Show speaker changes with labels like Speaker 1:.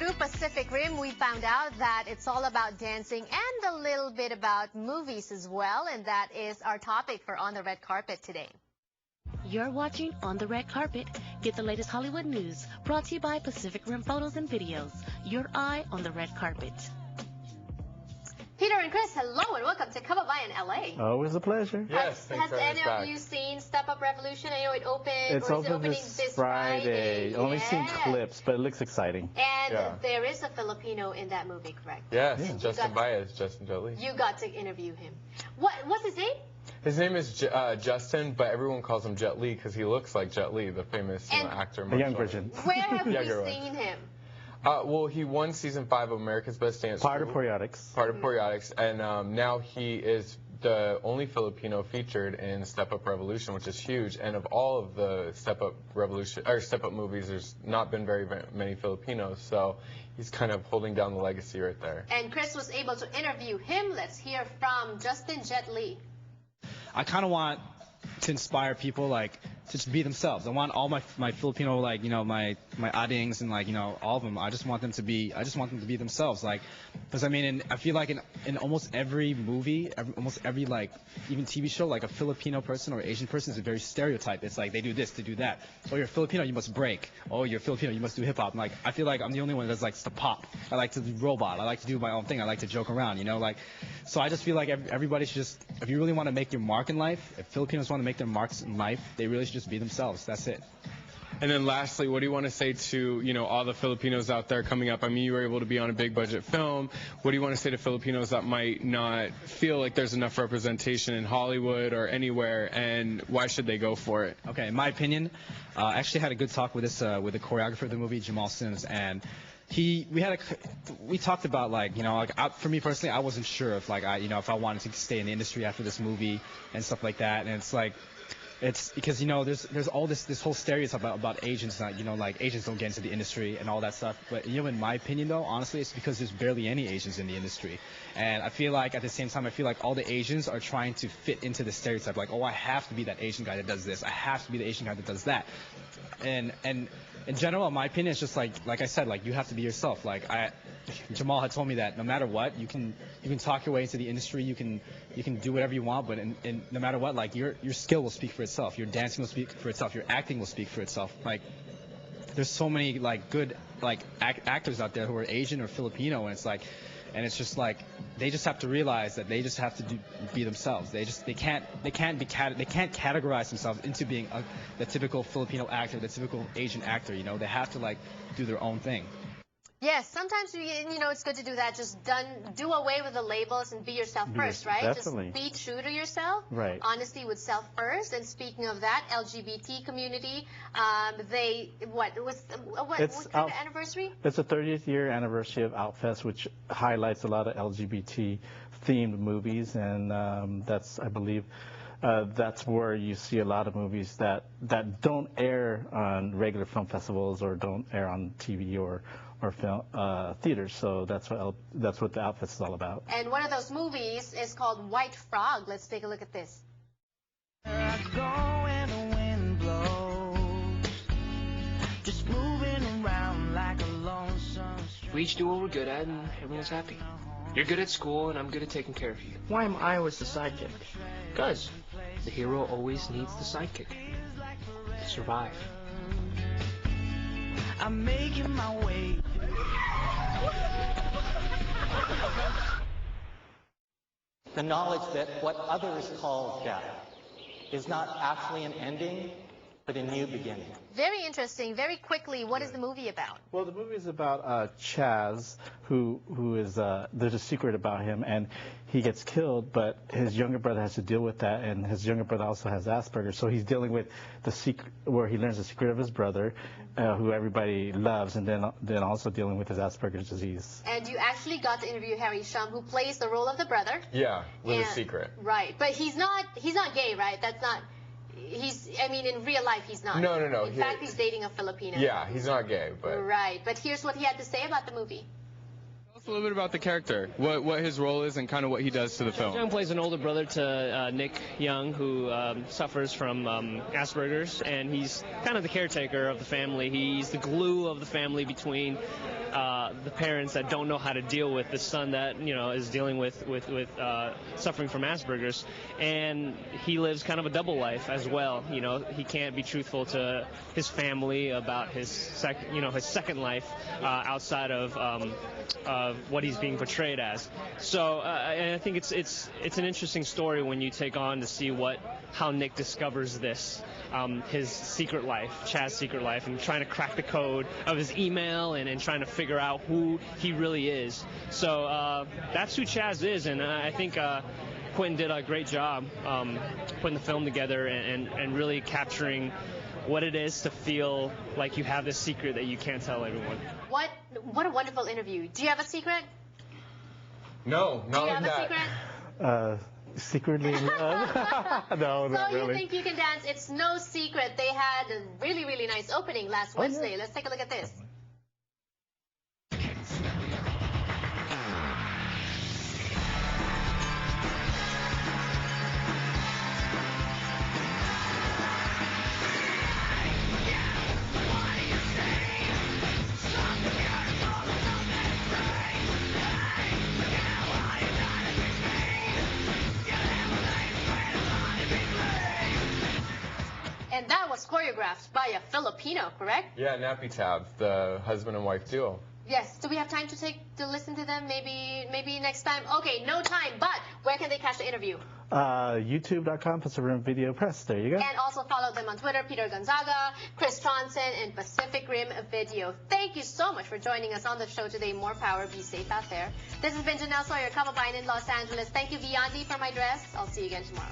Speaker 1: through Pacific Rim, we found out that it's all about dancing and a little bit about movies as well, and that is our topic for On the Red Carpet today.
Speaker 2: You're watching On the Red Carpet. Get the latest Hollywood news, brought to you by Pacific Rim Photos and Videos. Your eye on the red carpet.
Speaker 1: Peter and Chris, hello and welcome to Kababayan, LA.
Speaker 3: Always a pleasure.
Speaker 1: Yes, has any of you seen Step Up Revolution? I know it opened.
Speaker 3: It's opening this Friday. Only seen clips, but it looks exciting.
Speaker 1: And there is a Filipino in that movie, correct?
Speaker 4: Yes, Justin Valles, Justin Jet Li.
Speaker 1: You got to interview him. What's his name?
Speaker 4: His name is Justin, but everyone calls him Jet Li because he looks like Jet Li, the famous actor.
Speaker 3: A young version.
Speaker 1: Where have we seen him?
Speaker 4: Well, he won season 5 of America's Best Dance.
Speaker 3: Part of Poreotics.
Speaker 4: Part of Poreotics, and now he is the only Filipino featured in Step Up Revolution, which is huge. And of all of the Step Up movies, there's not been very many Filipinos, so he's kind of holding down the legacy right there.
Speaker 1: And Chris was able to interview him. Let's hear from Justin Jet Li.
Speaker 5: I kind of want to inspire people to just be themselves. I want all my Filipino my adings and all of them. I just want them to be themselves. Because I mean, I feel like in almost every movie, almost every even TV show, a Filipino person or Asian person is a very stereotype. It's like they do this, they do that. Oh, you're Filipino, you must break. Oh, you're Filipino, you must do hip hop. I feel like I'm the only one that likes to pop. I like to do robot. I like to do my own thing. I like to joke around. So I just feel like everybody should just, if you really want to make your mark in life, if Filipinos want to make their marks in life, they really should just be themselves. That's it.
Speaker 6: And then lastly, what do you want to say to, all the Filipinos out there coming up? I mean, you were able to be on a big budget film. What do you want to say to Filipinos that might not feel like there's enough representation in Hollywood or anywhere, and why should they go for it?
Speaker 5: Okay, in my opinion, I actually had a good talk with the choreographer of the movie, Jamal Sims, and we talked about for me personally, I wasn't sure if if I wanted to stay in the industry after this movie and stuff like that, and it's because there's all this whole stereotype about Asians, Asians don't get into the industry and all that stuff. But in my opinion though, honestly, it's because there's barely any Asians in the industry, and I feel like at the same time, I feel like all the Asians are trying to fit into the stereotype, oh, I have to be that Asian guy that does this, I have to be the Asian guy that does that, and in general, in my opinion, it's just like I said, you have to be yourself. Jamal had told me that no matter what, you can talk your way into the industry, you can do whatever you want, but no matter what, your skill will speak for itself, your dancing will speak for itself, your acting will speak for itself. There's so many good actors out there who are Asian or Filipino, and it's just they just have to realize that they just have to be themselves. They can't categorize themselves into being the typical Filipino actor, the typical Asian actor. They have to do their own thing.
Speaker 1: Yes, sometimes it's good to do that. Just do away with the labels and be yourself first, right?
Speaker 3: Definitely.
Speaker 1: Just be true to yourself.
Speaker 3: Right.
Speaker 1: Honesty with self first. And speaking of that, LGBT community, what kind of anniversary?
Speaker 3: It's the 30th year anniversary of Outfest, which highlights a lot of LGBT themed movies, and that's, I believe, that's where you see a lot of movies that don't air on regular film festivals or don't air on TV or film theaters. So that's what the Outfest is all about.
Speaker 1: And one of those movies is called White Frog. Let's take a look at this.
Speaker 7: We each do what we're good at, and everyone's happy. You're good at school, and I'm good at taking care of you.
Speaker 8: Why am I always the sidekick?
Speaker 7: Because the hero always needs the sidekick to survive.
Speaker 8: I'm making my way.
Speaker 9: The knowledge that what others call death is not actually an ending, but a new beginning.
Speaker 1: Very interesting. Very quickly, what is the movie about?
Speaker 3: Well, the movie is about Chaz, who is there's a secret about him, and he gets killed, but his younger brother has to deal with that, and his younger brother also has Asperger's, so he's dealing with the secret, where he learns the secret of his brother, who everybody loves, and then also dealing with his Asperger's disease.
Speaker 1: And you actually got to interview Shum, who plays the role of the brother.
Speaker 4: Yeah, with a secret.
Speaker 1: Right, but he's not gay, right? That's not. In real life, he's not.
Speaker 4: No.
Speaker 1: In fact, he's dating a Filipino.
Speaker 4: Yeah, he's not gay, but.
Speaker 1: Right, but here's what he had to say about the movie.
Speaker 6: us a little bit about the character, what his role is, and kind of what he does to the film.
Speaker 10: Young plays an older brother to Nick Young, who suffers from Asperger's, and he's kind of the caretaker of the family. He's the glue of the family between the parents that don't know how to deal with the son that is dealing with suffering from Asperger's, and he lives kind of a double life as well. He can't be truthful to his family about his second life outside of what he's being portrayed as. So and I think it's an interesting story when you take on to see how Nick discovers this, his secret life, Chaz's secret life, and trying to crack the code of his email and trying to figure out who he really is. So that's who Chaz is, and I think Quentin did a great job putting the film together and really capturing what it is to feel like you have this secret that you can't tell everyone.
Speaker 1: What a wonderful interview. Do you have a secret?
Speaker 4: No, not like that.
Speaker 1: Do you have a secret?
Speaker 3: Secretly in love? No, not
Speaker 1: So
Speaker 3: really.
Speaker 1: You think you can dance? It's no secret. They had a really, really nice opening last Wednesday.
Speaker 3: Yeah.
Speaker 1: Let's take a look at this. And that was choreographed by a Filipino, correct?
Speaker 4: Yeah, Nappy Tab, the husband and wife duo.
Speaker 1: Yes. Do we have time to listen to them? Maybe next time. Okay, no time. But where can they catch the interview?
Speaker 3: YouTube.com, Pacific Rim Video Press. There you go.
Speaker 1: And also follow them on Twitter, Peter Gonzaga, Chris Trondsen, and Pacific Rim Video. Thank you so much for joining us on the show today. More power. Be safe out there. This has been Janelle Sawyer, Kababayan in Los Angeles. Thank you, Vianti, for my dress. I'll see you again tomorrow.